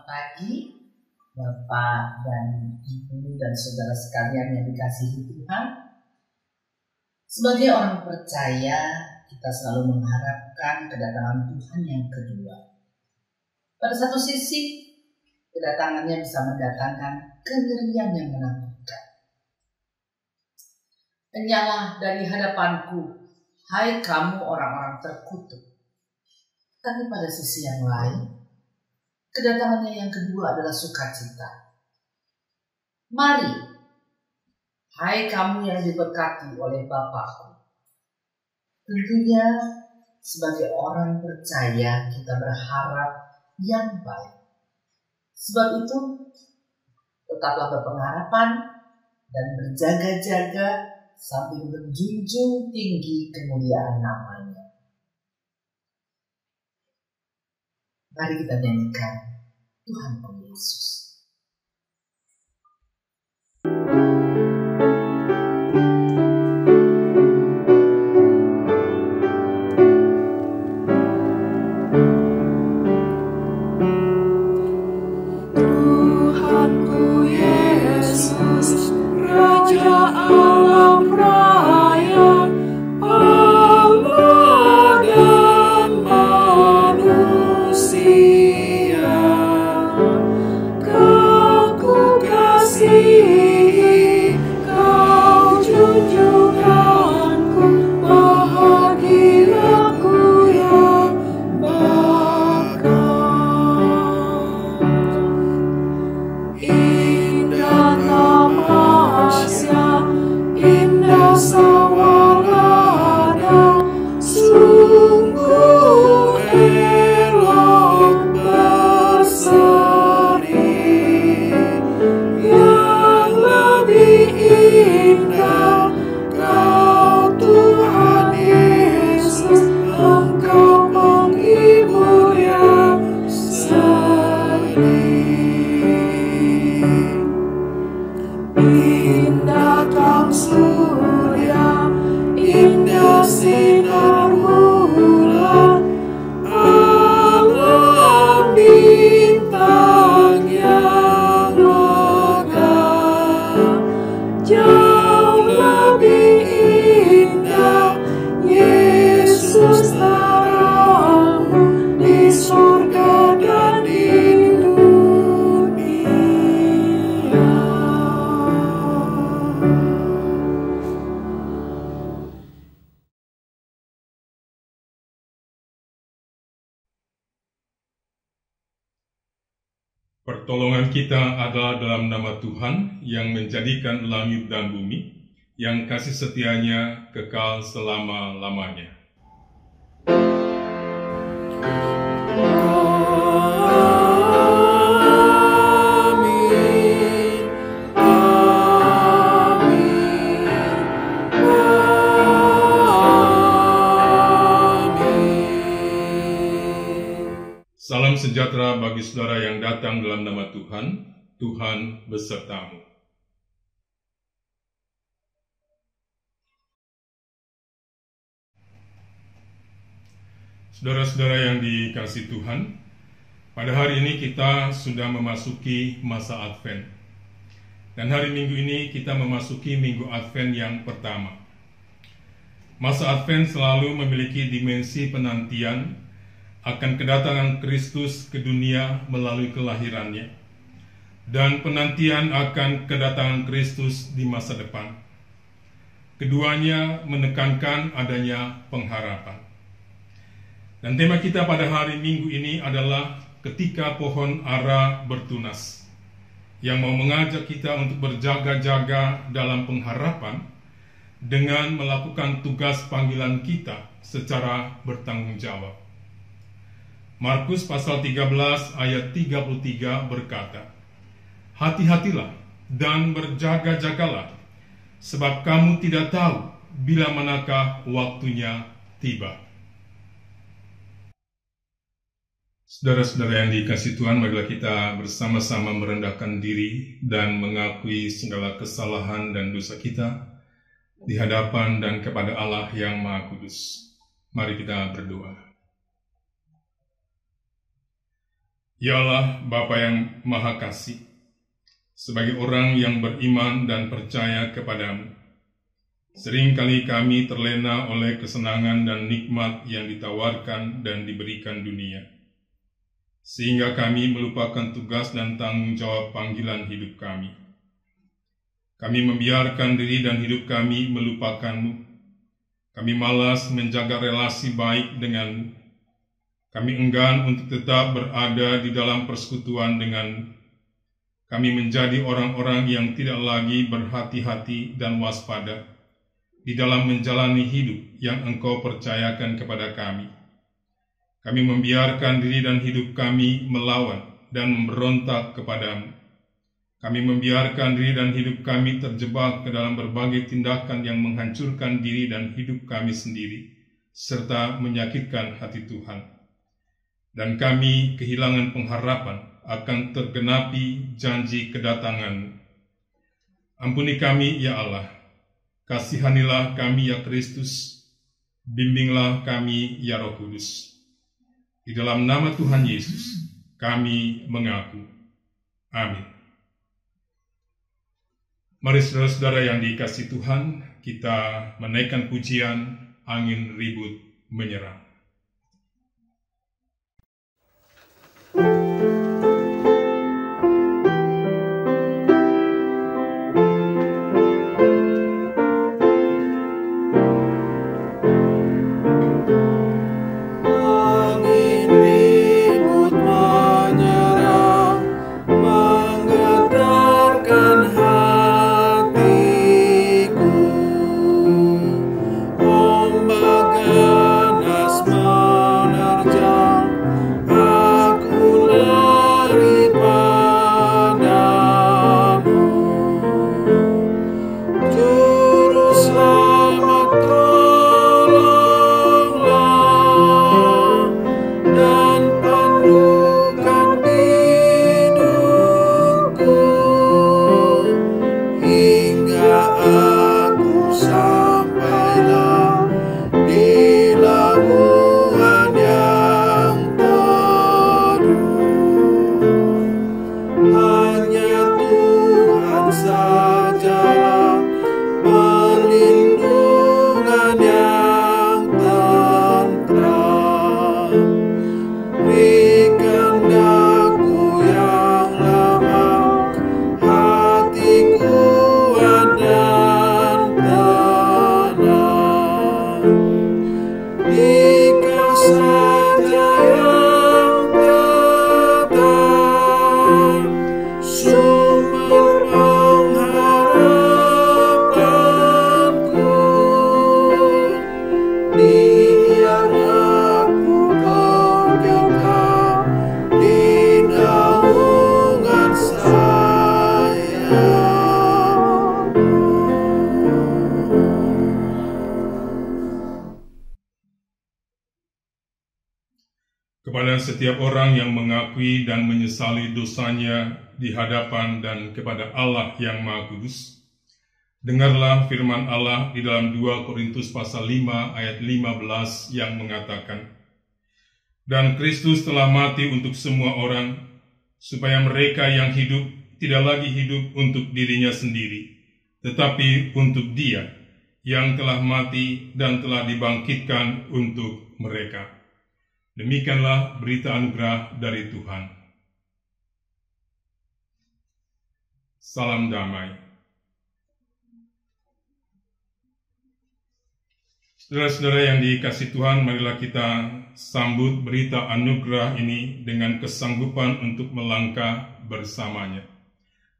pagi, Bapak dan Ibu dan saudara sekalian yang dikasihi Tuhan. Sebagai orang percaya, kita selalu mengharapkan kedatangan Tuhan yang kedua. Pada satu sisi, kedatangannya bisa mendatangkan kengerian yang menakutkan. Enyalah dari hadapanku, hai kamu orang-orang terkutuk. Tapi pada sisi yang lain, kedatangannya yang kedua adalah sukacita. Mari, hai kamu yang diberkati oleh Bapakku. Tentunya sebagai orang percaya kita berharap yang baik. Sebab itu, tetaplah berpengharapan dan berjaga-jaga sambil menjunjung tinggi kemuliaan namanya. Mari kita nyanyikan Tuhanku Yesus. Tuhanku Yesus, Raja alam raya, Allah dan manusia, Kau kasihi, Kau junjunganku, bahagiaku yang bakal. Indah tamasya, indah sawalada, sungguh elok berseri. Yang lebih indah, Kau Tuhan Yesus, Engkau penghibur yang sedih. Indah terang surya, indah sinar bulan, alam bintang yang megah. Jauh lebih indah Yesus taramu di surga dan di dunia. Pertolongan kita adalah dalam nama Tuhan yang menjadikan langit dan bumi, yang kasih setianya kekal selama-lamanya. Amin, amin, amin. Salam sejahtera bagi saudara yang datang dalam nama Tuhan. Tuhan besertamu. Saudara-saudara yang dikasihi Tuhan, pada hari ini kita sudah memasuki masa Advent. Dan hari Minggu ini kita memasuki Minggu Advent yang pertama. Masa Advent selalu memiliki dimensi penantian akan kedatangan Kristus ke dunia melalui kelahirannya, dan penantian akan kedatangan Kristus di masa depan. Keduanya menekankan adanya pengharapan. Dan tema kita pada hari Minggu ini adalah ketika pohon ara bertunas, yang mau mengajak kita untuk berjaga-jaga dalam pengharapan dengan melakukan tugas panggilan kita secara bertanggung jawab. Markus pasal 13 ayat 33 berkata, "Hati-hatilah dan berjaga-jagalah, sebab kamu tidak tahu bila manakah waktunya tiba." Saudara-saudara yang dikasihi Tuhan, marilah kita bersama-sama merendahkan diri dan mengakui segala kesalahan dan dosa kita di hadapan dan kepada Allah yang Maha Kudus. Mari kita berdoa. Ya Allah, Bapa yang Maha Kasih, sebagai orang yang beriman dan percaya kepadamu, seringkali kami terlena oleh kesenangan dan nikmat yang ditawarkan dan diberikan dunia, sehingga kami melupakan tugas dan tanggung jawab panggilan hidup kami. Kami membiarkan diri dan hidup kami melupakanmu. Kami malas menjaga relasi baik denganmu. Kami enggan untuk tetap berada di dalam persekutuan denganmu. Kami menjadi orang-orang yang tidak lagi berhati-hati dan waspada di dalam menjalani hidup yang Engkau percayakan kepada kami. Kami membiarkan diri dan hidup kami melawan dan memberontak kepadamu. Kami membiarkan diri dan hidup kami terjebak ke dalam berbagai tindakan yang menghancurkan diri dan hidup kami sendiri, serta menyakitkan hati Tuhan. Dan kami kehilangan pengharapan akan tergenapi janji kedatangan-Mu. Ampuni kami, ya Allah. Kasihanilah kami, ya Kristus. Bimbinglah kami, ya Roh Kudus. Di dalam nama Tuhan Yesus, kami mengaku. Amin. Mari saudara-saudara yang dikasihi Tuhan, kita menaikkan pujian Angin Ribut Menyerang. Kepada setiap orang yang mengakui dan menyesali dosanya di hadapan dan kepada Allah yang Maha Kudus, dengarlah firman Allah di dalam 2 Korintus pasal 5 ayat 15 yang mengatakan, "Dan Kristus telah mati untuk semua orang, supaya mereka yang hidup tidak lagi hidup untuk dirinya sendiri, tetapi untuk Dia yang telah mati dan telah dibangkitkan untuk mereka." Demikianlah berita anugerah dari Tuhan. Salam damai. Saudara-saudara yang dikasihi Tuhan, marilah kita sambut berita anugerah ini dengan kesanggupan untuk melangkah bersamanya.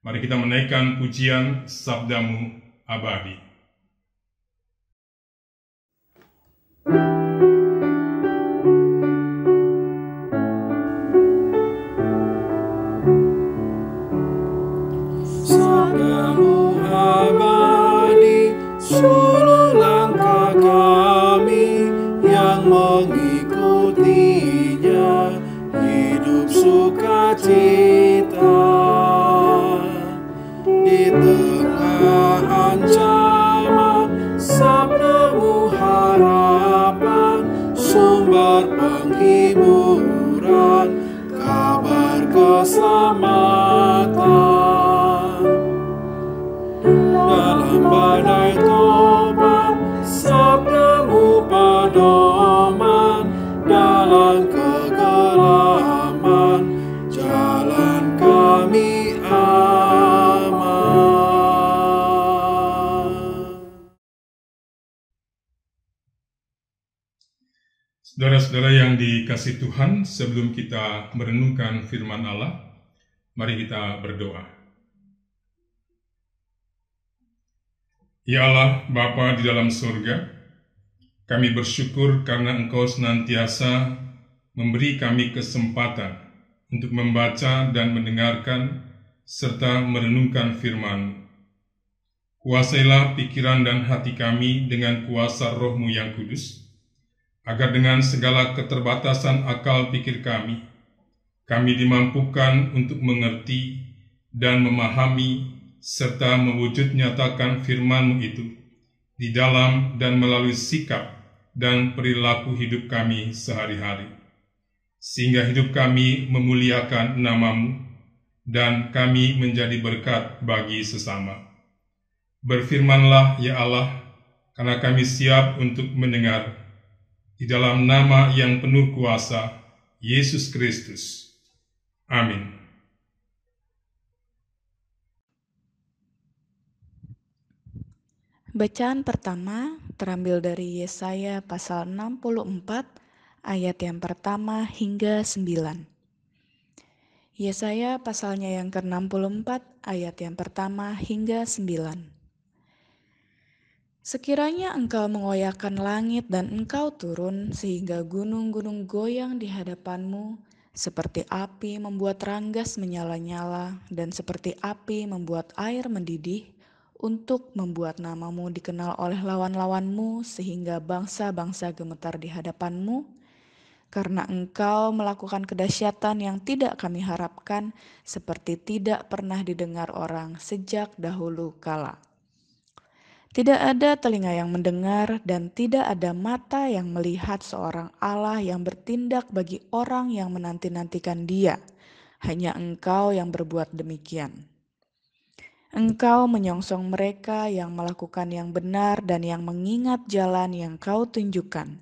Mari kita menaikkan pujian Sabdamu Abadi. Seluruh langkah kami yang mengikutinya, hidup sukacita di tengah ancaman. Sabdamu harapan Saudara-saudara yang dikasihi Tuhan, sebelum kita merenungkan firman Allah, mari kita berdoa. Ya Allah, Bapa di dalam surga, kami bersyukur karena Engkau senantiasa memberi kami kesempatan untuk membaca dan mendengarkan serta merenungkan firman-Mu. Kuasailah pikiran dan hati kami dengan kuasa Roh-Mu yang kudus, agar dengan segala keterbatasan akal pikir kami dimampukan untuk mengerti dan memahami serta mewujud nyatakan firman-Mu itu di dalam dan melalui sikap dan perilaku hidup kami sehari-hari, sehingga hidup kami memuliakan nama-Mu dan kami menjadi berkat bagi sesama. Berfirmanlah ya Allah, karena kami siap untuk mendengar, di dalam nama yang penuh kuasa, Yesus Kristus. Amin. Bacaan pertama terambil dari Yesaya pasal 64 ayat yang pertama hingga 9. Yesaya pasalnya yang ke-64 ayat yang pertama hingga 9. Sekiranya engkau mengoyakkan langit dan engkau turun sehingga gunung-gunung goyang di hadapanmu, seperti api membuat ranggas menyala-nyala dan seperti api membuat air mendidih, untuk membuat namamu dikenal oleh lawan-lawanmu sehingga bangsa-bangsa gemetar di hadapanmu, karena engkau melakukan kedahsyatan yang tidak kami harapkan, seperti tidak pernah didengar orang sejak dahulu kala. Tidak ada telinga yang mendengar dan tidak ada mata yang melihat seorang Allah yang bertindak bagi orang yang menanti-nantikan Dia. Hanya Engkau yang berbuat demikian. Engkau menyongsong mereka yang melakukan yang benar dan yang mengingat jalan yang Kau tunjukkan.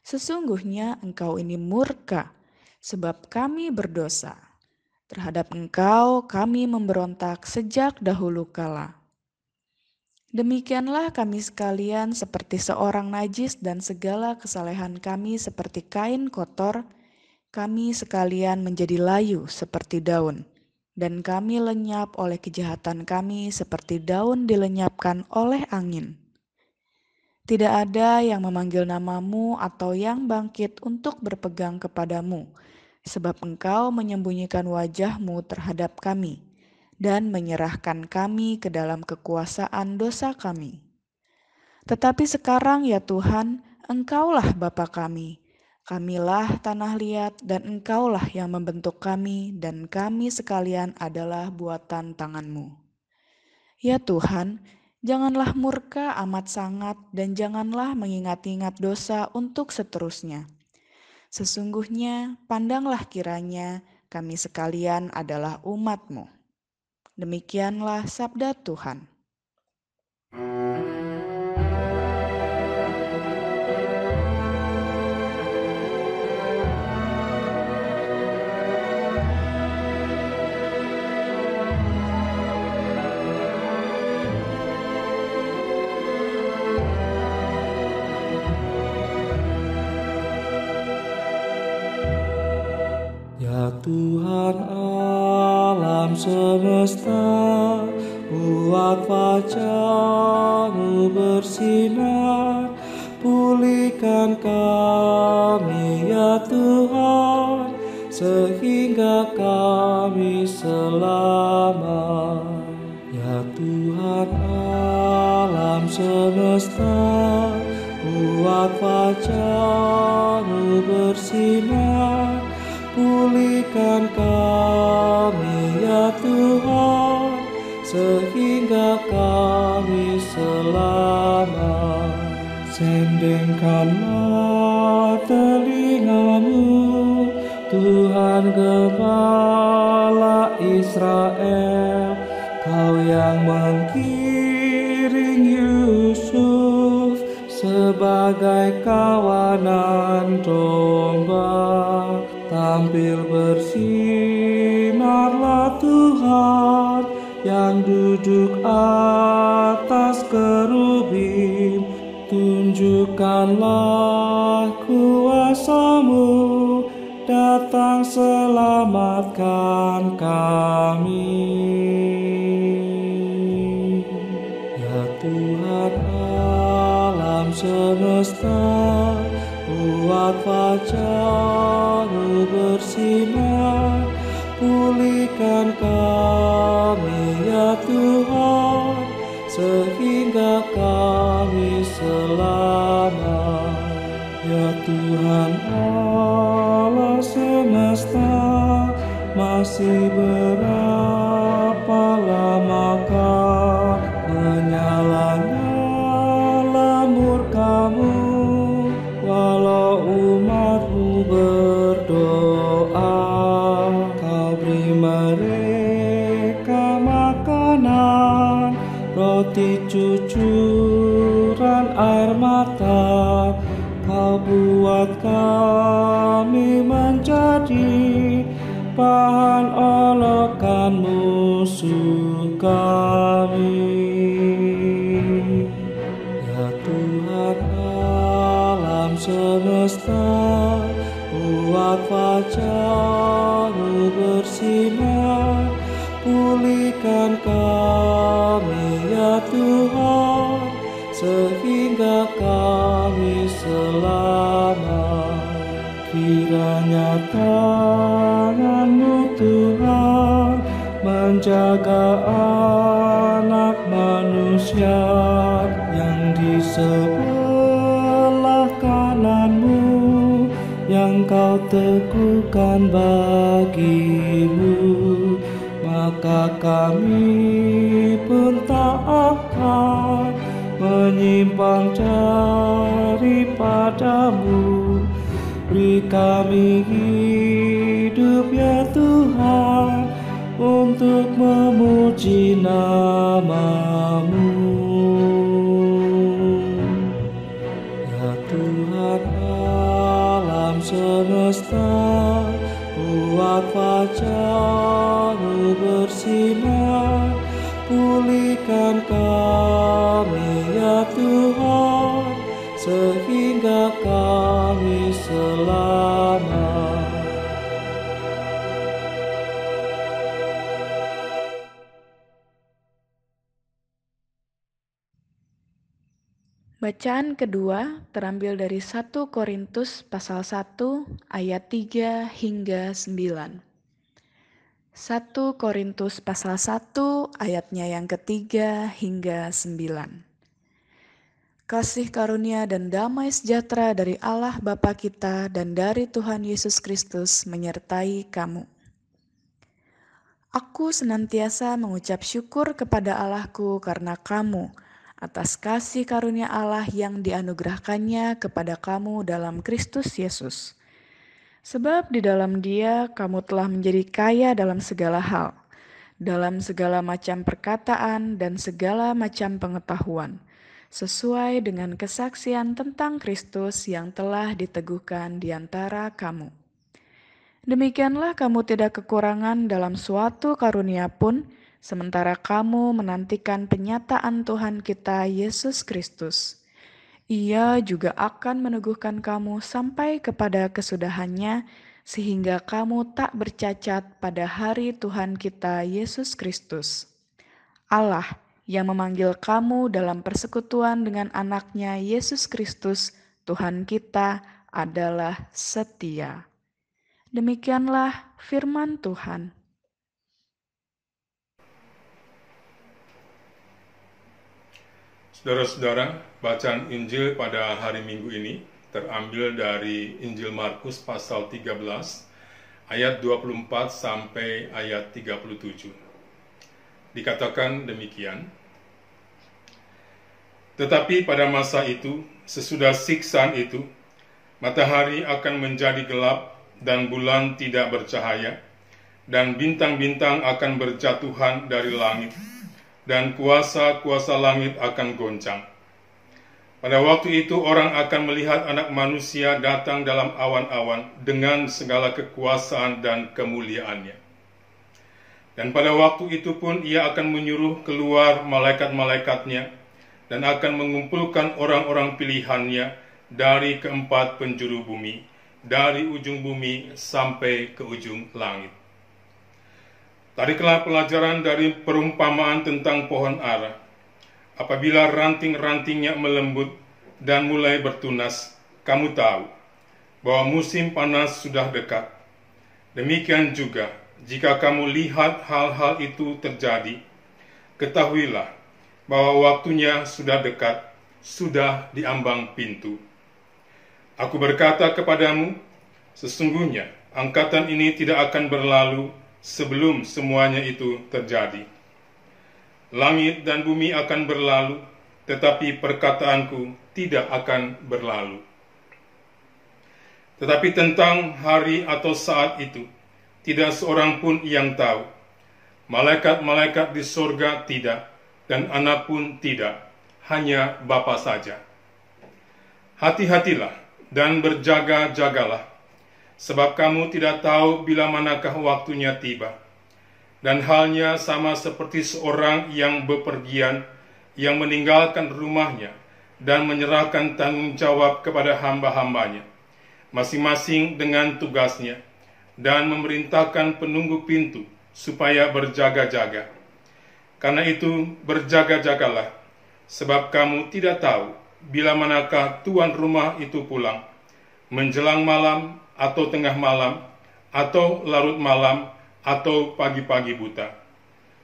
Sesungguhnya Engkau ini murka, sebab kami berdosa. Terhadap Engkau kami memberontak sejak dahulu kala. Demikianlah kami sekalian seperti seorang najis dan segala kesalehan kami seperti kain kotor, kami sekalian menjadi layu seperti daun. Dan kami lenyap oleh kejahatan kami seperti daun dilenyapkan oleh angin. Tidak ada yang memanggil namamu atau yang bangkit untuk berpegang kepadamu, sebab engkau menyembunyikan wajahmu terhadap kami, dan menyerahkan kami ke dalam kekuasaan dosa kami. Tetapi sekarang ya Tuhan, Engkaulah Bapa kami. Kamilah tanah liat dan Engkaulah yang membentuk kami dan kami sekalian adalah buatan tangan-Mu. Ya Tuhan, janganlah murka amat sangat dan janganlah mengingat-ingat dosa untuk seterusnya. Sesungguhnya pandanglah kiranya kami sekalian adalah umat-Mu. Demikianlah sabda Tuhan. Ya Tuhan alam semesta, buat wajah-Mu bersinar, pulihkan kami ya Tuhan, sehingga kami selamat. Ya Tuhan alam semesta, buat wajah-Mu bersinar, pulihkan kami ya Tuhan, sehingga kami selamat. Sendengkanlah telinga-Mu, Tuhan Gembala Israel, Kau yang menggiring Yusuf sebagai kawanan domba. Tampil bersinarlah Tuhan yang duduk atas kerubim, tunjukkanlah kuasa-Mu, datang selamatkan kami. Ya Tuhan alam semesta, buat fajar-Mu bersinar, pulihkan kami ya Tuhan, sehingga kami selamat. Ya Tuhan Allah semesta, masih berapa lamakah menyala-nyala murka-Mu, walau umat-Mu berdoa. Kau beri mereka makanan, roti cucuran air mata. Kau buat kami menjadi bahan olokan musuh kami. Ya Tuhan alam semesta, buat fajar-Mu bersinar, pulihkan kami ya Tuhan, sehingga kami selamat. Kiranya tangan-Mu Tuhan menjaga anak manusia yang di sebelah kanan-Mu, yang Kau teguhkan bagi-Mu, maka kami pun tak akan menyimpang daripada-Mu. Beri kami hidup ya Tuhan, untuk memuji nama-Mu. Ya Tuhan alam semesta, buat fajar-Mu bersinar, pulihkan kami ya Tuhan, sehingga kami selamat. Bacaan kedua terambil dari 1 Korintus pasal 1 ayat 3 hingga 9. 1 Korintus pasal 1 ayatnya yang ketiga hingga 9. Kasih karunia dan damai sejahtera dari Allah Bapa kita dan dari Tuhan Yesus Kristus menyertai kamu. Aku senantiasa mengucap syukur kepada Allahku karena kamu, atas kasih karunia Allah yang dianugerahkannya kepada kamu dalam Kristus Yesus. Sebab di dalam Dia kamu telah menjadi kaya dalam segala hal, dalam segala macam perkataan dan segala macam pengetahuan, sesuai dengan kesaksian tentang Kristus yang telah diteguhkan di antara kamu. Demikianlah kamu tidak kekurangan dalam suatu karunia pun, sementara kamu menantikan penyataan Tuhan kita Yesus Kristus. Ia juga akan meneguhkan kamu sampai kepada kesudahannya, sehingga kamu tak bercacat pada hari Tuhan kita Yesus Kristus. Allah yang memanggil kamu dalam persekutuan dengan anaknya Yesus Kristus, Tuhan kita, adalah setia. Demikianlah firman Tuhan. Saudara-saudara, bacaan Injil pada hari Minggu ini terambil dari Injil Markus pasal 13 ayat 24 sampai ayat 37. Dikatakan demikian, tetapi pada masa itu, sesudah siksaan itu, matahari akan menjadi gelap dan bulan tidak bercahaya, dan bintang-bintang akan berjatuhan dari langit, dan kuasa-kuasa langit akan goncang. Pada waktu itu orang akan melihat Anak Manusia datang dalam awan-awan dengan segala kekuasaan dan kemuliaannya. Dan pada waktu itu pun ia akan menyuruh keluar malaikat-malaikatnya dan akan mengumpulkan orang-orang pilihannya dari keempat penjuru bumi, dari ujung bumi sampai ke ujung langit. Tariklah pelajaran dari perumpamaan tentang pohon ara. Apabila ranting-rantingnya melembut dan mulai bertunas, kamu tahu bahwa musim panas sudah dekat. Demikian juga, jika kamu lihat hal-hal itu terjadi, ketahuilah bahwa waktunya sudah dekat, sudah di ambang pintu. Aku berkata kepadamu, sesungguhnya angkatan ini tidak akan berlalu sebelum semuanya itu terjadi. Langit dan bumi akan berlalu, tetapi perkataanku tidak akan berlalu. Tetapi tentang hari atau saat itu, tidak seorang pun yang tahu. Malaikat-malaikat di surga tidak, dan anak pun tidak, hanya Bapa saja. Hati-hatilah dan berjaga-jagalah, sebab kamu tidak tahu bila manakah waktunya tiba. Dan halnya sama seperti seorang yang bepergian, yang meninggalkan rumahnya, dan menyerahkan tanggung jawab kepada hamba-hambanya, masing-masing dengan tugasnya, dan memerintahkan penunggu pintu supaya berjaga-jaga. Karena itu berjaga-jagalah, sebab kamu tidak tahu bila manakah tuan rumah itu pulang, menjelang malam atau tengah malam, atau larut malam, atau pagi-pagi buta.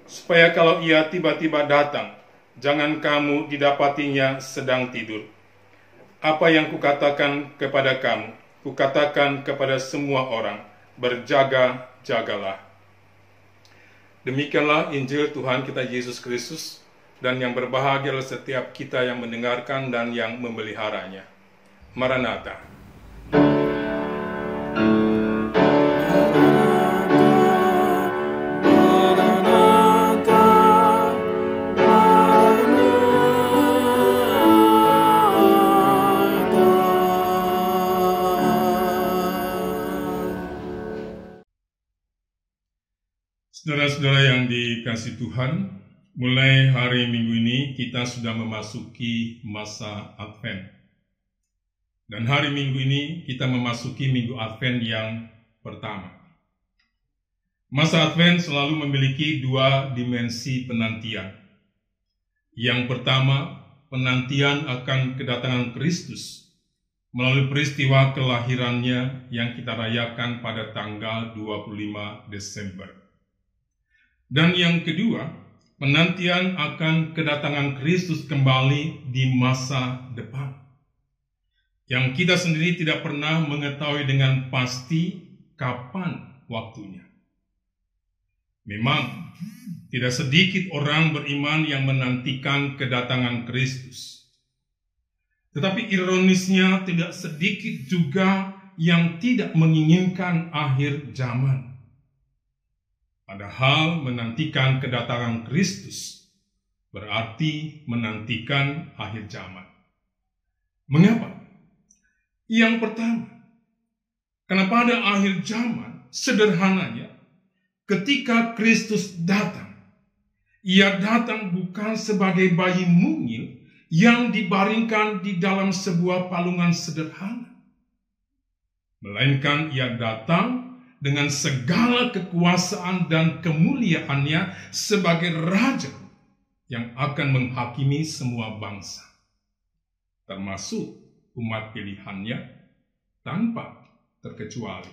Supaya kalau ia tiba-tiba datang, jangan kamu didapatinya sedang tidur. Apa yang kukatakan kepada kamu, kukatakan kepada semua orang, berjaga-jagalah. Demikianlah Injil Tuhan kita Yesus Kristus, dan yang berbahagia adalah setiap kita yang mendengarkan dan yang memeliharanya. Maranatha. Saudara-saudara yang dikasihi Tuhan, mulai hari Minggu ini kita sudah memasuki masa Advent. Dan hari Minggu ini kita memasuki Minggu Advent yang pertama. Masa Advent selalu memiliki dua dimensi penantian. Yang pertama, penantian akan kedatangan Kristus melalui peristiwa kelahirannya yang kita rayakan pada tanggal 25 Desember. Dan yang kedua, penantian akan kedatangan Kristus kembali di masa depan, yang kita sendiri tidak pernah mengetahui dengan pasti kapan waktunya. Memang, tidak sedikit orang beriman yang menantikan kedatangan Kristus. Tetapi ironisnya, tidak sedikit juga yang tidak menginginkan akhir zaman. Padahal menantikan kedatangan Kristus berarti menantikan akhir zaman. Mengapa? Yang pertama, karena pada akhir zaman, sederhananya, ketika Kristus datang, ia datang bukan sebagai bayi mungil yang dibaringkan di dalam sebuah palungan sederhana, melainkan ia datang dengan segala kekuasaan dan kemuliaannya sebagai raja yang akan menghakimi semua bangsa, termasuk umat pilihannya tanpa terkecuali.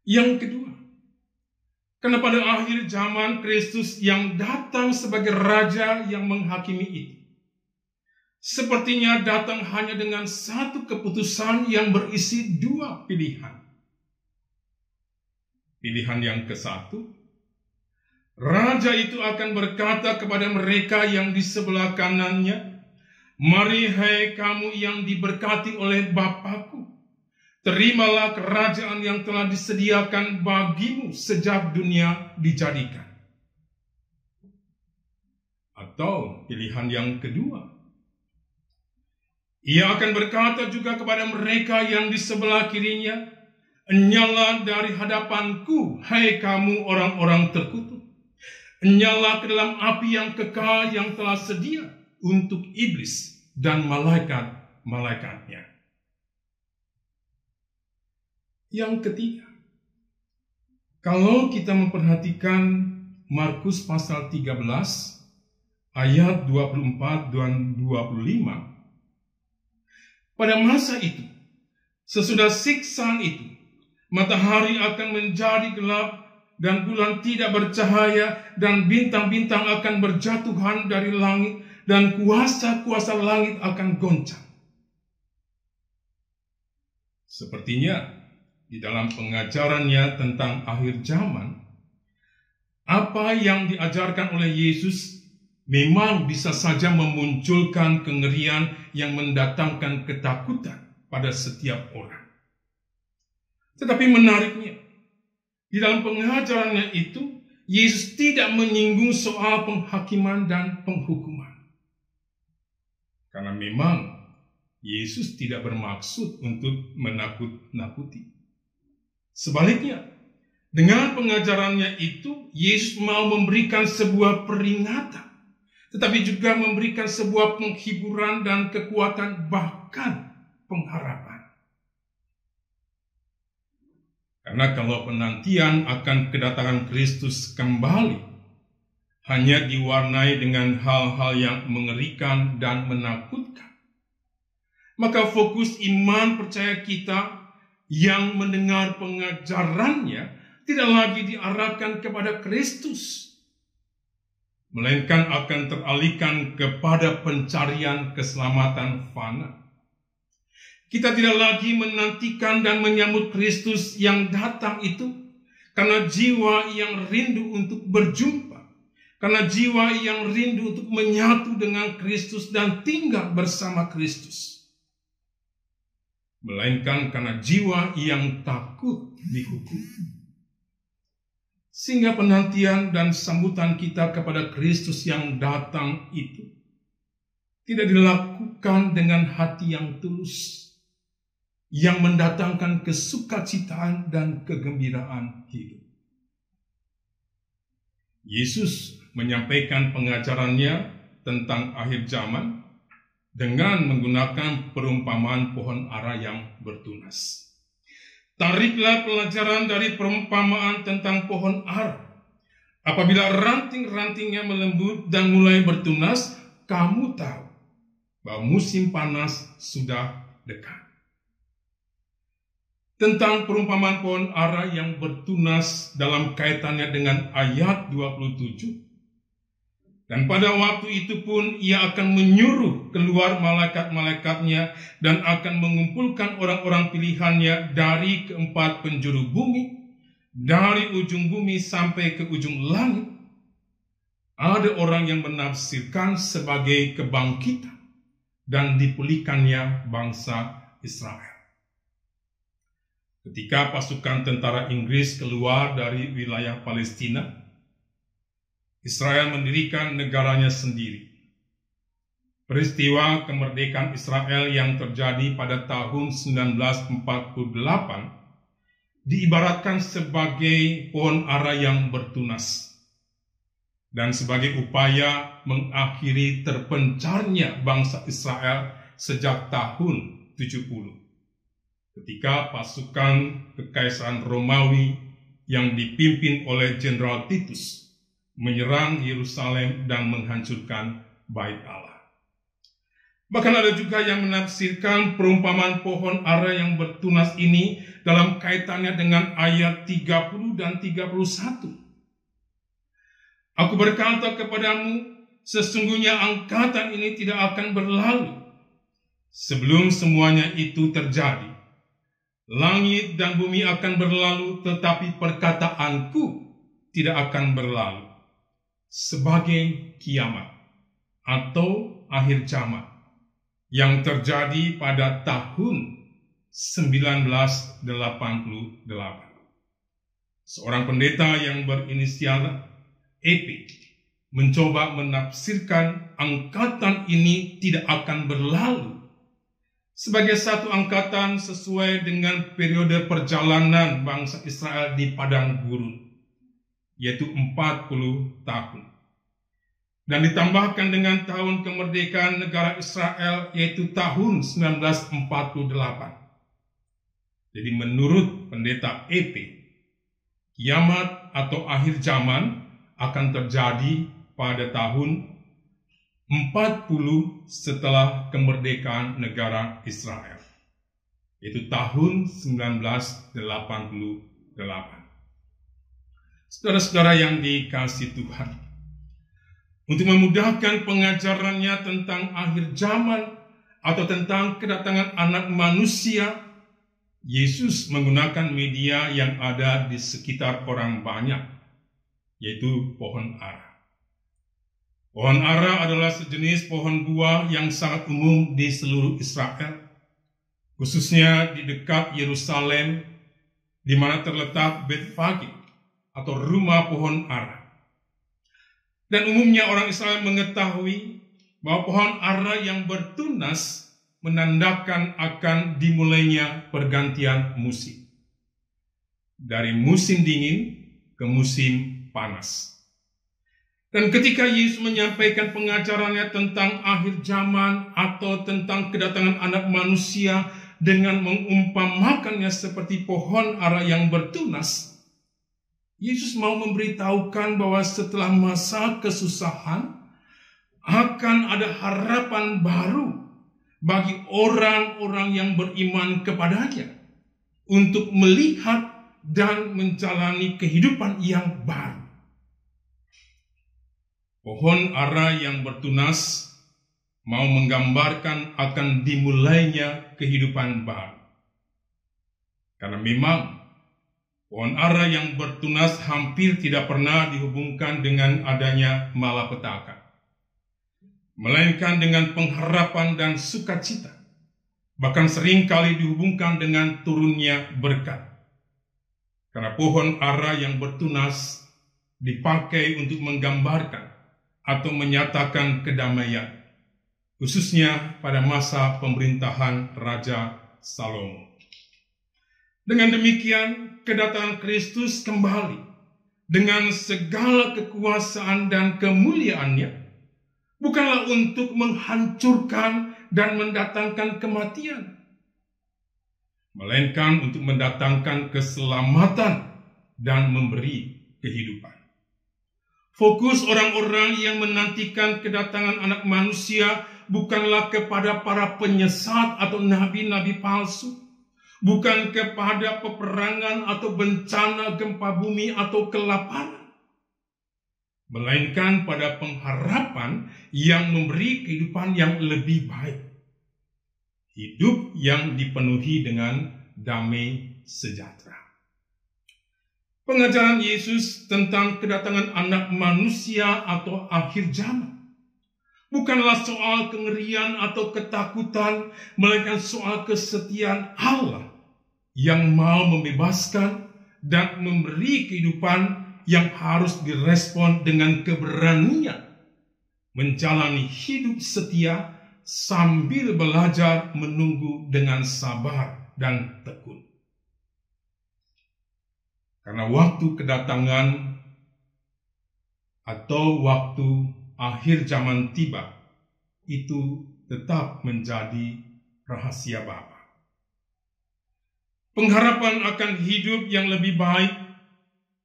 Yang kedua, karena pada akhir zaman Kristus yang datang sebagai raja yang menghakimi itu, sepertinya datang hanya dengan satu keputusan yang berisi dua pilihan. Pilihan yang ke-1, raja itu akan berkata kepada mereka yang di sebelah kanannya, "Mari hai kamu yang diberkati oleh Bapa-Ku, terimalah kerajaan yang telah disediakan bagimu sejak dunia dijadikan." Atau pilihan yang kedua, ia akan berkata juga kepada mereka yang di sebelah kirinya, "Enyalah dari hadapanku, hai kamu orang-orang terkutuk, Nyala ke dalam api yang kekal yang telah sedia untuk iblis dan malaikat-malaikatnya. Yang ketiga, kalau kita memperhatikan Markus pasal 13 ayat 24 dan 25, pada masa itu, sesudah siksaan itu, matahari akan menjadi gelap dan bulan tidak bercahaya dan bintang-bintang akan berjatuhan dari langit dan kuasa-kuasa langit akan goncang. Sepertinya di dalam pengajarannya tentang akhir zaman, apa yang diajarkan oleh Yesus memang bisa saja memunculkan kengerian yang mendatangkan ketakutan pada setiap orang. Tetapi menariknya, di dalam pengajarannya itu, Yesus tidak menyinggung soal penghakiman dan penghukuman. Karena memang Yesus tidak bermaksud untuk menakut-nakuti. Sebaliknya, dengan pengajarannya itu, Yesus mau memberikan sebuah peringatan, tetapi juga memberikan sebuah penghiburan dan kekuatan, bahkan pengharapan. Karena kalau penantian akan kedatangan Kristus kembali hanya diwarnai dengan hal-hal yang mengerikan dan menakutkan, maka fokus iman percaya kita yang mendengar pengajarannya tidak lagi diarahkan kepada Kristus, melainkan akan teralihkan kepada pencarian keselamatan fana. Kita tidak lagi menantikan dan menyambut Kristus yang datang itu karena jiwa yang rindu untuk berjumpa, karena jiwa yang rindu untuk menyatu dengan Kristus dan tinggal bersama Kristus, melainkan karena jiwa yang takut dihukum. Sehingga penantian dan sambutan kita kepada Kristus yang datang itu tidak dilakukan dengan hati yang tulus, yang mendatangkan kesukacitaan dan kegembiraan hidup. Yesus menyampaikan pengajarannya tentang akhir zaman dengan menggunakan perumpamaan pohon ara yang bertunas. Tariklah pelajaran dari perumpamaan tentang pohon ara. Apabila ranting-rantingnya melembut dan mulai bertunas, kamu tahu bahwa musim panas sudah dekat. Tentang perumpamaan pohon ara yang bertunas dalam kaitannya dengan ayat 27. Dan pada waktu itu pun ia akan menyuruh keluar malaikat-malaikatnya dan akan mengumpulkan orang-orang pilihannya dari keempat penjuru bumi, dari ujung bumi sampai ke ujung langit. Ada orang yang menafsirkan sebagai kebangkitan dan dipulihkannya bangsa Israel. Ketika pasukan tentara Inggris keluar dari wilayah Palestina, Israel mendirikan negaranya sendiri. Peristiwa kemerdekaan Israel yang terjadi pada tahun 1948 diibaratkan sebagai pohon ara yang bertunas dan sebagai upaya mengakhiri terpencarnya bangsa Israel sejak tahun 70. Ketika pasukan Kekaisaran Romawi yang dipimpin oleh Jenderal Titus menyerang Yerusalem dan menghancurkan Bait Allah. Bahkan ada juga yang menafsirkan perumpamaan pohon ara yang bertunas ini dalam kaitannya dengan ayat 30 dan 31. Aku berkata kepadamu, sesungguhnya angkatan ini tidak akan berlalu sebelum semuanya itu terjadi. Langit dan bumi akan berlalu, tetapi perkataanku tidak akan berlalu. Sebagai kiamat atau akhir zaman yang terjadi pada tahun 1988. Seorang pendeta yang berinisial EP mencoba menafsirkan angkatan ini tidak akan berlalu sebagai satu angkatan sesuai dengan periode perjalanan bangsa Israel di padang gurun. yaitu 40 tahun. Dan ditambahkan dengan tahun kemerdekaan negara Israel, yaitu tahun 1948. Jadi menurut pendeta EP, kiamat atau akhir zaman akan terjadi pada tahun 40 setelah kemerdekaan negara Israel, yaitu tahun 1988. Saudara-saudara yang dikasihi Tuhan, untuk memudahkan pengajarannya tentang akhir zaman atau tentang kedatangan anak manusia, Yesus menggunakan media yang ada di sekitar orang banyak, yaitu pohon ara. Pohon ara adalah sejenis pohon buah yang sangat umum di seluruh Israel, khususnya di dekat Yerusalem, di mana terletak Betfage atau rumah pohon ara. Dan umumnya orang Israel mengetahui bahwa pohon ara yang bertunas menandakan akan dimulainya pergantian musim. Dari musim dingin ke musim panas. Dan ketika Yesus menyampaikan pengajarannya tentang akhir zaman atau tentang kedatangan anak manusia dengan mengumpamakannya seperti pohon ara yang bertunas, Yesus mau memberitahukan bahwa setelah masa kesusahan akan ada harapan baru bagi orang-orang yang beriman kepadanya untuk melihat dan menjalani kehidupan yang baru. Pohon ara yang bertunas mau menggambarkan akan dimulainya kehidupan baru. Karena memang pohon ara yang bertunas hampir tidak pernah dihubungkan dengan adanya malapetaka, melainkan dengan pengharapan dan sukacita. Bahkan seringkali dihubungkan dengan turunnya berkat. Karena pohon ara yang bertunas dipakai untuk menggambarkan atau menyatakan kedamaian, khususnya pada masa pemerintahan Raja Salomo. Dengan demikian, kedatangan Kristus kembali dengan segala kekuasaan dan kemuliaannya, bukanlah untuk menghancurkan dan mendatangkan kematian, melainkan untuk mendatangkan keselamatan dan memberi kehidupan. Fokus orang-orang yang menantikan kedatangan anak manusia bukanlah kepada para penyesat atau nabi-nabi palsu, bukan kepada peperangan atau bencana gempa bumi atau kelaparan, melainkan pada pengharapan yang memberi kehidupan yang lebih baik, hidup yang dipenuhi dengan damai sejahtera. Pengajaran Yesus tentang kedatangan anak manusia atau akhir zaman bukanlah soal kengerian atau ketakutan, melainkan soal kesetiaan Allah yang mau membebaskan dan memberi kehidupan yang harus direspon dengan keberanian, menjalani hidup setia sambil belajar menunggu dengan sabar dan tekun. Karena waktu kedatangan atau waktu akhir zaman tiba itu tetap menjadi rahasia Bapa. Pengharapan akan hidup yang lebih baik,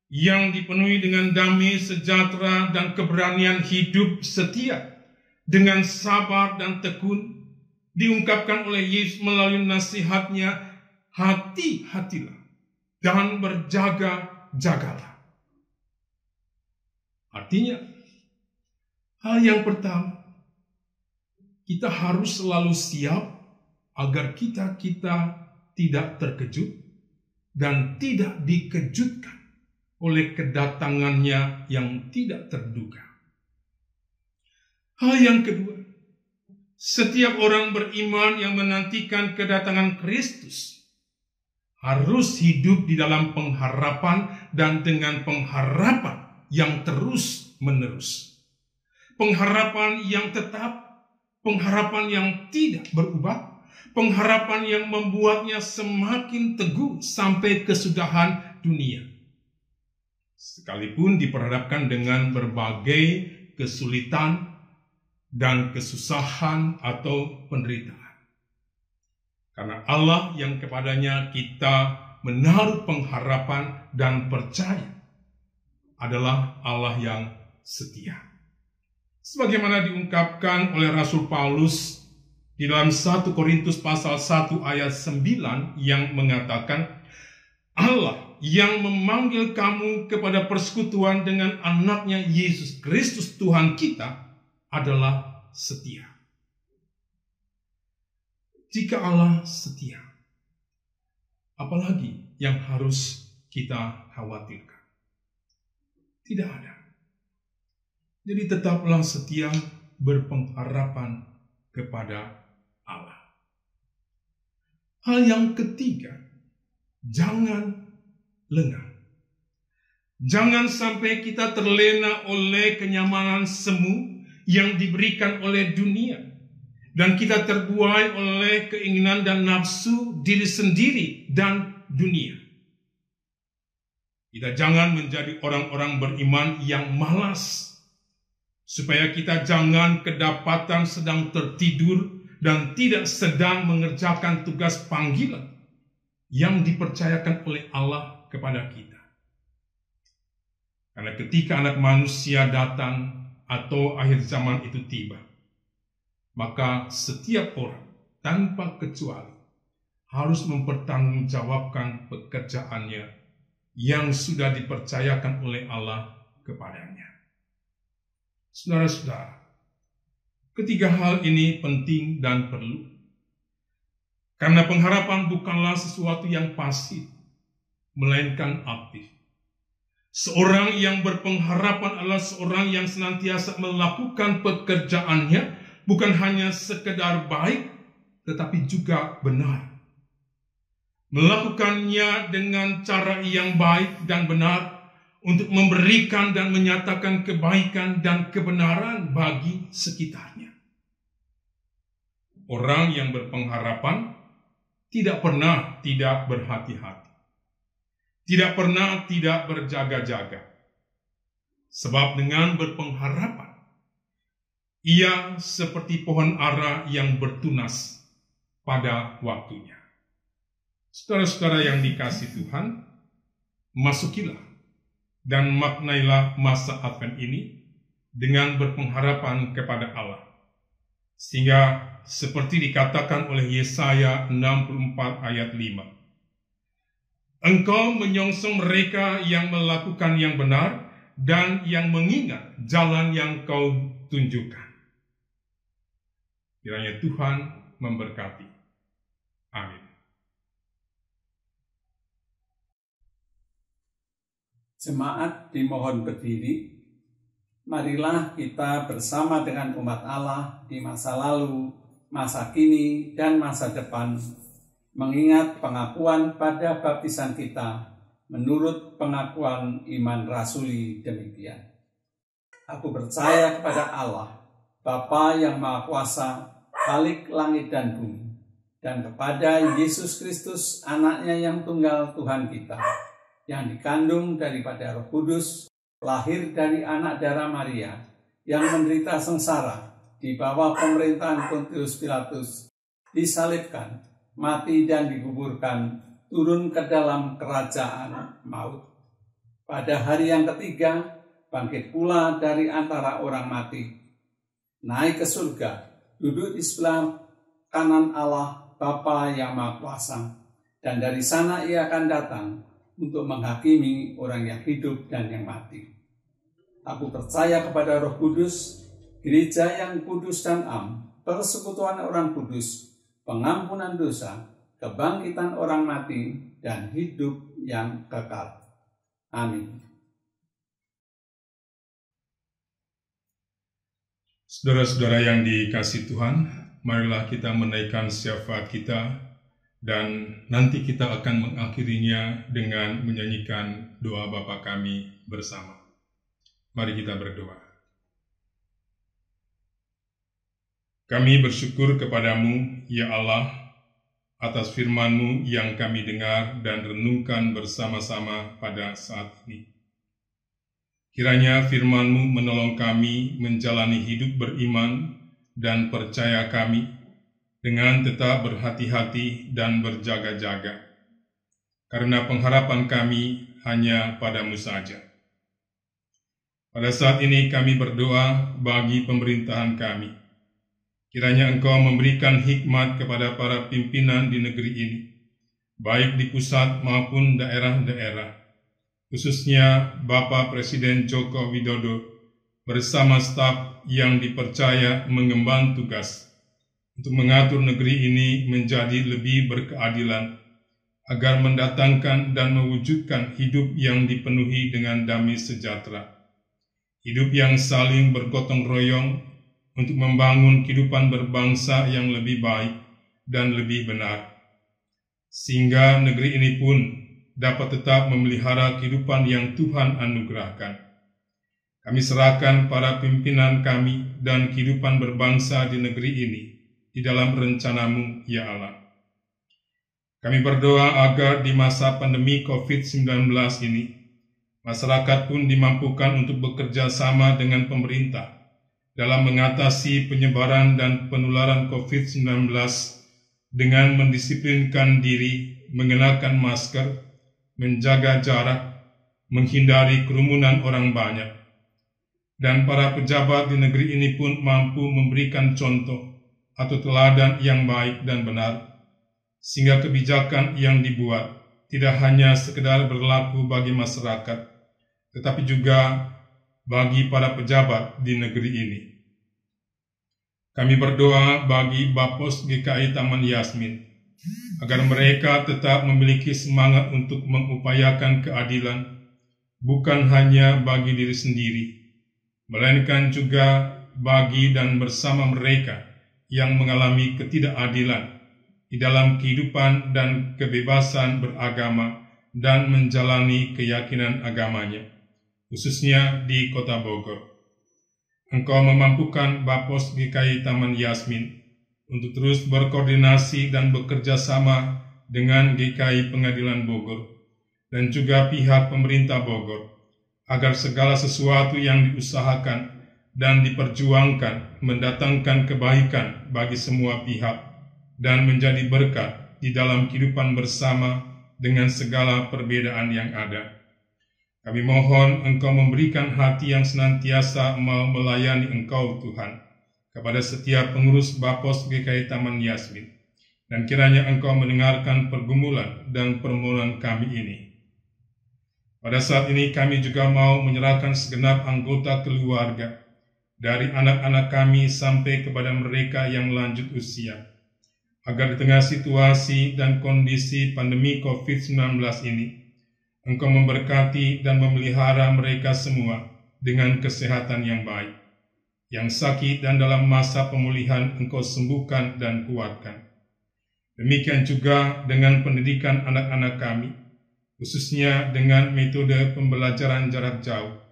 yang dipenuhi dengan damai sejahtera dan keberanian hidup setia dengan sabar dan tekun, diungkapkan oleh Yesus melalui nasihatnya, hati-hatilah dan berjaga-jagalah. Artinya, hal yang pertama, kita harus selalu siap agar kita tidak terkejut dan tidak dikejutkan oleh kedatangannya yang tidak terduga. Hal yang kedua, setiap orang beriman yang menantikan kedatangan Kristus harus hidup di dalam pengharapan dan dengan pengharapan yang terus-menerus. Pengharapan yang tetap, pengharapan yang tidak berubah, pengharapan yang membuatnya semakin teguh sampai kesudahan dunia. sekalipun diperhadapkan dengan berbagai kesulitan dan kesusahan atau penderitaan. Karena Allah yang kepadanya kita menaruh pengharapan dan percaya adalah Allah yang setia. Sebagaimana diungkapkan oleh Rasul Paulus di dalam 1 Korintus pasal 1 ayat 9 yang mengatakan, Allah yang memanggil kamu kepada persekutuan dengan anaknya Yesus Kristus Tuhan kita adalah setia. Jika Allah setia, apalagi yang harus kita khawatirkan? Tidak ada. Jadi tetaplah setia berpengharapan kepada Allah. Hal yang ketiga, jangan lengah. Jangan sampai kita terlena oleh kenyamanan semu yang diberikan oleh dunia, dan kita terbuai oleh keinginan dan nafsu diri sendiri dan dunia. Kita jangan menjadi orang-orang beriman yang malas, supaya kita jangan kedapatan sedang tertidur dan tidak sedang mengerjakan tugas panggilan yang dipercayakan oleh Allah kepada kita. Karena ketika anak manusia datang atau akhir zaman itu tiba, maka setiap orang tanpa kecuali harus mempertanggungjawabkan pekerjaannya yang sudah dipercayakan oleh Allah kepadanya. Saudara-saudara, ketiga hal ini penting dan perlu. Karena pengharapan bukanlah sesuatu yang pasif, melainkan aktif. Seorang yang berpengharapan adalah seorang yang senantiasa melakukan pekerjaannya, bukan hanya sekedar baik, tetapi juga benar. Melakukannya dengan cara yang baik dan benar untuk memberikan dan menyatakan kebaikan dan kebenaran bagi sekitarnya. Orang yang berpengharapan tidak pernah tidak berhati-hati, tidak pernah tidak berjaga-jaga. Sebab dengan berpengharapan, ia seperti pohon ara yang bertunas pada waktunya. Saudara-saudara yang dikasihi Tuhan, masukilah dan maknailah masa Advent ini dengan berpengharapan kepada Allah. Sehingga seperti dikatakan oleh Yesaya 64 ayat 5. Engkau menyongsong mereka yang melakukan yang benar dan yang mengingat jalan yang kau tunjukkan. Kiranya Tuhan memberkati. Amin. Jemaat dimohon berdiri. Marilah kita bersama dengan umat Allah di masa lalu, masa kini, dan masa depan mengingat pengakuan pada baptisan kita menurut pengakuan iman rasuli demikian. Aku percaya kepada Allah, Bapa yang Maha Kuasa, Khalik langit dan bumi, dan kepada Yesus Kristus, anaknya yang tunggal Tuhan kita, yang dikandung daripada Roh Kudus, lahir dari anak darah Maria, yang menderita sengsara di bawah pemerintahan Pontius Pilatus, disalibkan, mati dan dikuburkan, turun ke dalam kerajaan maut. Pada hari yang ketiga, bangkit pula dari antara orang mati, naik ke surga, duduk di sebelah kanan Allah Bapa yang Maha Kuasa, dan dari sana ia akan datang untuk menghakimi orang yang hidup dan yang mati. Aku percaya kepada Roh Kudus, gereja yang kudus dan am, persekutuan orang kudus, pengampunan dosa, kebangkitan orang mati, dan hidup yang kekal. Amin. Saudara-saudara yang dikasihi Tuhan, marilah kita menaikkan syafaat kita, dan nanti kita akan mengakhirinya dengan menyanyikan doa Bapa kami bersama. Mari kita berdoa. Kami bersyukur kepadamu, ya Allah, atas firman-Mu yang kami dengar dan renungkan bersama-sama pada saat ini. Kiranya firman-Mu menolong kami menjalani hidup beriman dan percaya kami dengan tetap berhati-hati dan berjaga-jaga, karena pengharapan kami hanya padamu saja. Pada saat ini kami berdoa bagi pemerintahan kami. Kiranya Engkau memberikan hikmat kepada para pimpinan di negeri ini, baik di pusat maupun daerah-daerah, khususnya Bapak Presiden Joko Widodo bersama staf yang dipercaya mengemban tugas untuk mengatur negeri ini menjadi lebih berkeadilan, agar mendatangkan dan mewujudkan hidup yang dipenuhi dengan damai sejahtera, hidup yang saling bergotong royong untuk membangun kehidupan berbangsa yang lebih baik dan lebih benar, sehingga negeri ini pun dapat tetap memelihara kehidupan yang Tuhan anugerahkan. Kami serahkan para pimpinan kami dan kehidupan berbangsa di negeri ini di dalam rencana-Mu, ya Allah. Kami berdoa agar di masa pandemi COVID-19 ini, masyarakat pun dimampukan untuk bekerja sama dengan pemerintah dalam mengatasi penyebaran dan penularan COVID-19 dengan mendisiplinkan diri, mengenakan masker, menjaga jarak, menghindari kerumunan orang banyak. Dan para pejabat di negeri ini pun mampu memberikan contoh atau teladan yang baik dan benar, sehingga kebijakan yang dibuat tidak hanya sekedar berlaku bagi masyarakat, tetapi juga bagi para pejabat di negeri ini. Kami berdoa bagi Bapos GKI Taman Yasmin, agar mereka tetap memiliki semangat untuk mengupayakan keadilan, bukan hanya bagi diri sendiri, melainkan juga bagi dan bersama mereka yang mengalami ketidakadilan di dalam kehidupan dan kebebasan beragama dan menjalani keyakinan agamanya, khususnya di Kota Bogor. Engkau memampukan Bapos GKI Taman Yasmin untuk terus berkoordinasi dan bekerja sama dengan GKI Pengadilan Bogor dan juga pihak pemerintah Bogor, agar segala sesuatu yang diusahakan dan diperjuangkan mendatangkan kebaikan bagi semua pihak dan menjadi berkat di dalam kehidupan bersama dengan segala perbedaan yang ada. Kami mohon Engkau memberikan hati yang senantiasa mau melayani Engkau, Tuhan, kepada setiap pengurus Bapos GKI Taman Yasmin, dan kiranya Engkau mendengarkan pergumulan dan permohonan kami ini. Pada saat ini kami juga mau menyerahkan segenap anggota keluarga, dari anak-anak kami sampai kepada mereka yang lanjut usia, agar di tengah situasi dan kondisi pandemi COVID-19 ini, Engkau memberkati dan memelihara mereka semua dengan kesehatan yang baik. Yang sakit dan dalam masa pemulihan Engkau sembuhkan dan kuatkan. Demikian juga dengan pendidikan anak-anak kami, khususnya dengan metode pembelajaran jarak jauh.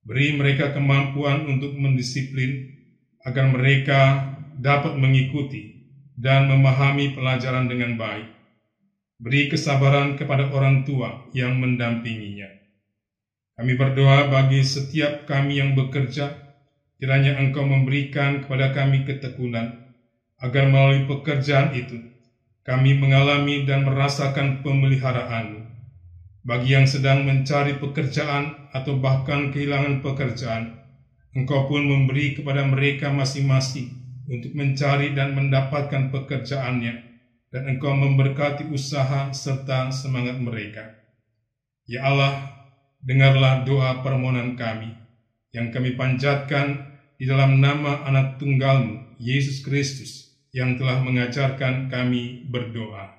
Beri mereka kemampuan untuk mendisiplin, agar mereka dapat mengikuti dan memahami pelajaran dengan baik. Beri kesabaran kepada orang tua yang mendampinginya. Kami berdoa bagi setiap kami yang bekerja, kiranya Engkau memberikan kepada kami ketekunan, agar melalui pekerjaan itu, kami mengalami dan merasakan pemeliharaan-Mu. Bagi yang sedang mencari pekerjaan atau bahkan kehilangan pekerjaan, Engkau pun memberi kepada mereka masing-masing untuk mencari dan mendapatkan pekerjaannya, dan Engkau memberkati usaha serta semangat mereka. Ya Allah, dengarlah doa permohonan kami, yang kami panjatkan di dalam nama anak tunggal-Mu, Yesus Kristus, yang telah mengajarkan kami berdoa.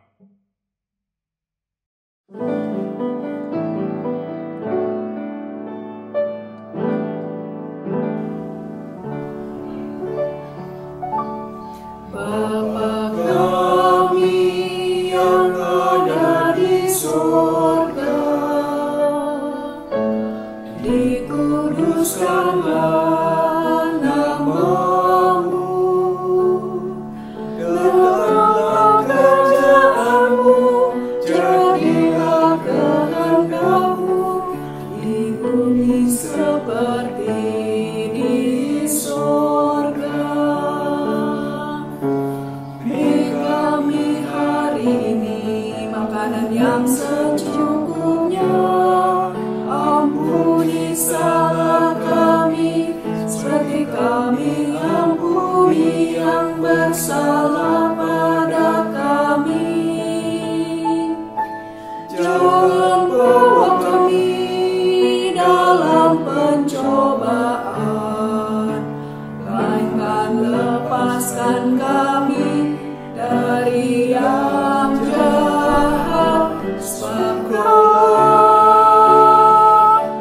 Israel. yang secukupnya. Ampuni salah kami, seperti kami ampuni yang bersalah pada kami. Jangan bawa kami dalam pencobaan, melainkan lepaskan kami dari yang jahat. Sebab Kau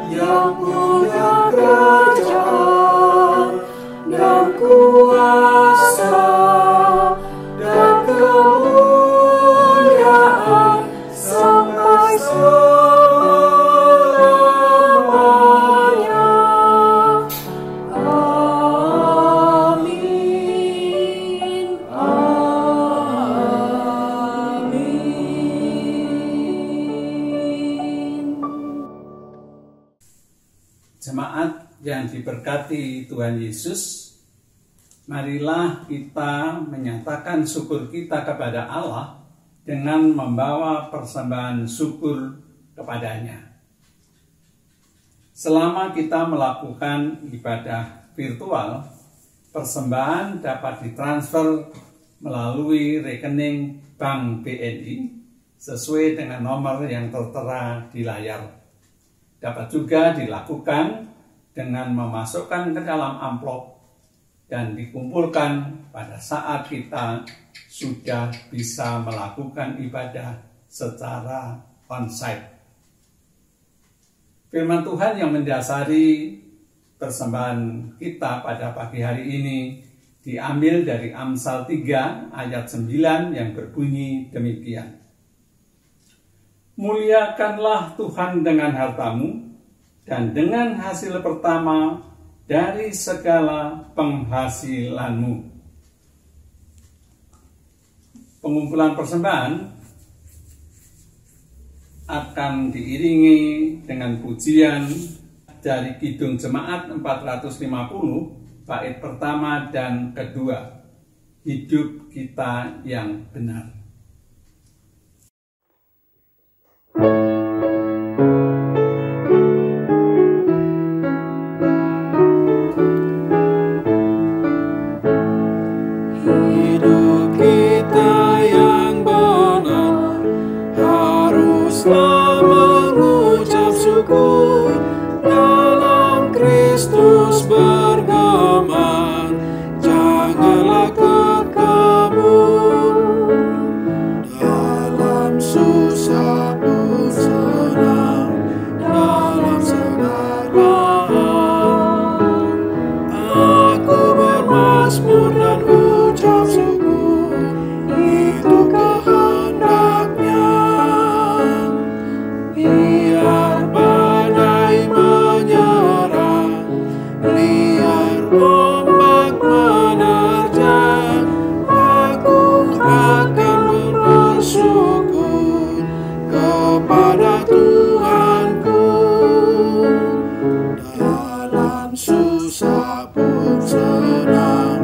yang punya kerajaan dan kuasa dan kemuliaan sampai selamanya. Amin. Amin. Jemaat yang diberkati Tuhan Yesus, marilah kita menyatakan syukur kita kepada Allah dengan membawa persembahan syukur kepadanya. Selama kita melakukan ibadah virtual, persembahan dapat ditransfer melalui rekening Bank BNI sesuai dengan nomor yang tertera di layar. Dapat juga dilakukan dengan memasukkan ke dalam amplop dan dikumpulkan pada saat kita sudah bisa melakukan ibadah secara onsite. Firman Tuhan yang mendasari persembahan kita pada pagi hari ini diambil dari Amsal 3 ayat 9 yang berbunyi demikian. Muliakanlah Tuhan dengan hartamu dan dengan hasil pertama dari segala penghasilanmu. Pengumpulan persembahan akan diiringi dengan pujian dari Kidung Jemaat 450, bait pertama dan kedua, Hidup Kita Yang Benar. Hidup kita yang benar haruslah mengucap syukur, dalam Kristus bergema, janganlah kekebun, dalam susah pun senang, dalam segala hal aku bermazmur dan ucap syukur, itu kehendaknya. Biar badai menyerang, biar ombak menerjang, aku akan bersyukur kepada Tuhanku. Dalam susah pun senang,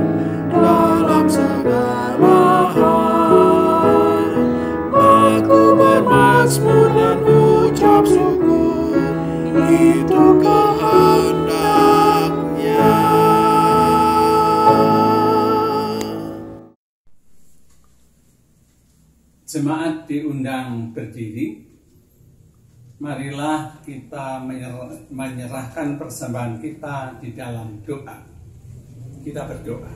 dalam segala hal aku bermazmur dan ucap syukur, itu kehendaknya. Jemaat diundang berdiri. Marilah kita menyerahkan persembahan kita di dalam doa. Kita berdoa.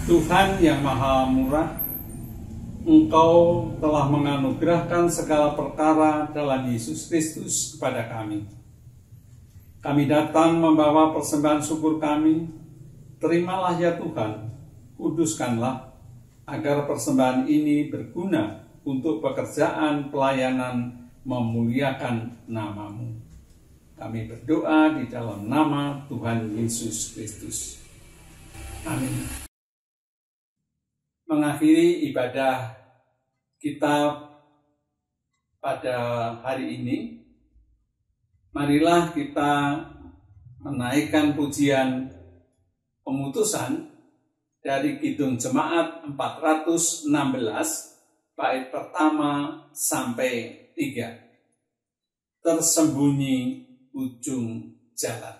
Tuhan yang Maha Murah, Engkau telah menganugerahkan segala perkara dalam Yesus Kristus kepada kami. Kami datang membawa persembahan syukur kami. Terimalah ya Tuhan, kuduskanlah, agar persembahan ini berguna untuk pekerjaan pelayanan memuliakan nama-Mu. Kami berdoa di dalam nama Tuhan Yesus Kristus. Amin. Mengakhiri ibadah kita pada hari ini, marilah kita menaikkan pujian pengutusan dari Kidung Jemaat 416 bait pertama sampai 3. Tersembunyi ujung jalan.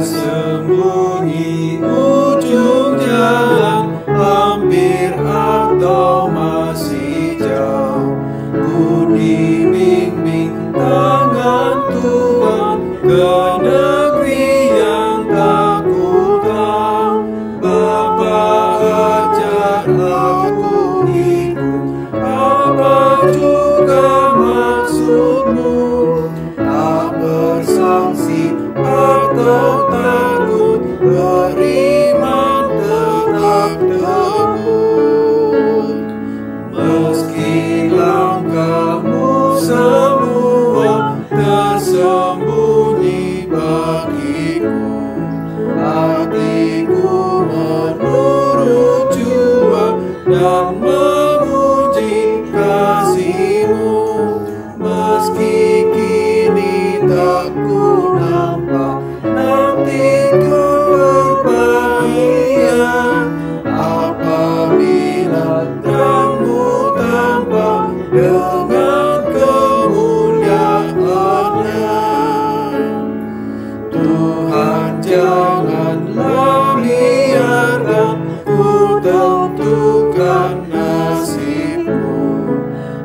Tersembunyi ujung jalan, hampir atau masih jauh, ku dibimbing tangan Tuhan ke negeri yang tak ku tahu. Bapa ajar aku ikut, apa juga maksudmu, tak bersangsi atau takut, beriman tetap teguh. Meski langkahmu semua tersembunyi bagiku, hatiku menurut jua dan memuji kasih-Mu. Meski kini tak ku nampak nanti kebahagiaan, apabila terang-Mu tampak dengan kemuliaan-Nya. Tuhan, janganlah biarkan ku tentukan nasibku,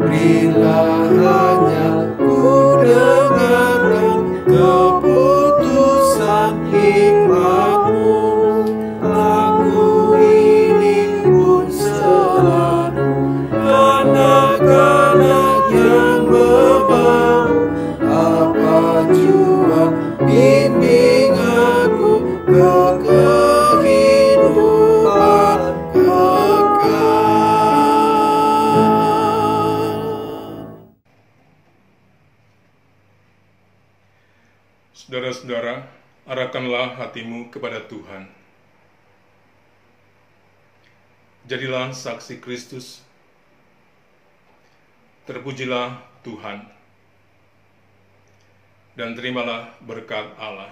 berilah hanya ku dengarkan keputusan hikmat-Mu. Aku ini pun selalu anak-anak yang berbau, apa jua bimbing aku ke kehidupan kekal. Saudara-saudara, arahkanlah hatimu kepada Tuhan. Jadilah saksi Kristus. Terpujilah Tuhan. Dan terimalah berkat Allah.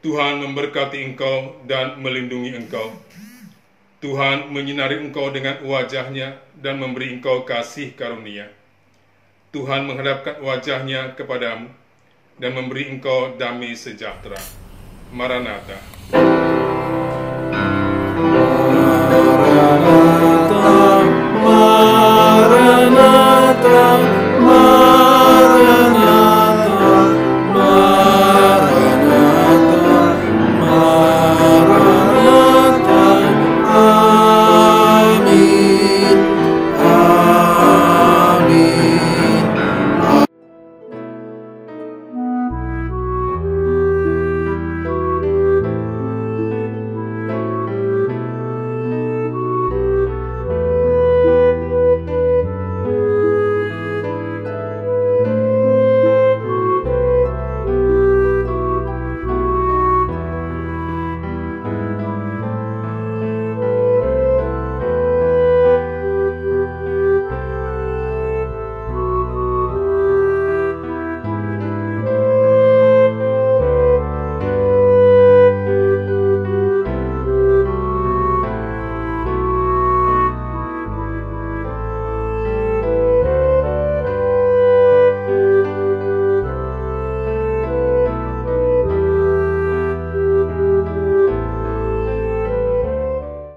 Tuhan memberkati engkau dan melindungi engkau. Tuhan menyinari engkau dengan wajah-Nya dan memberi engkau kasih karunia. Tuhan menghadapkan wajah-Nya kepadamu dan memberi engkau damai sejahtera. Maranatha.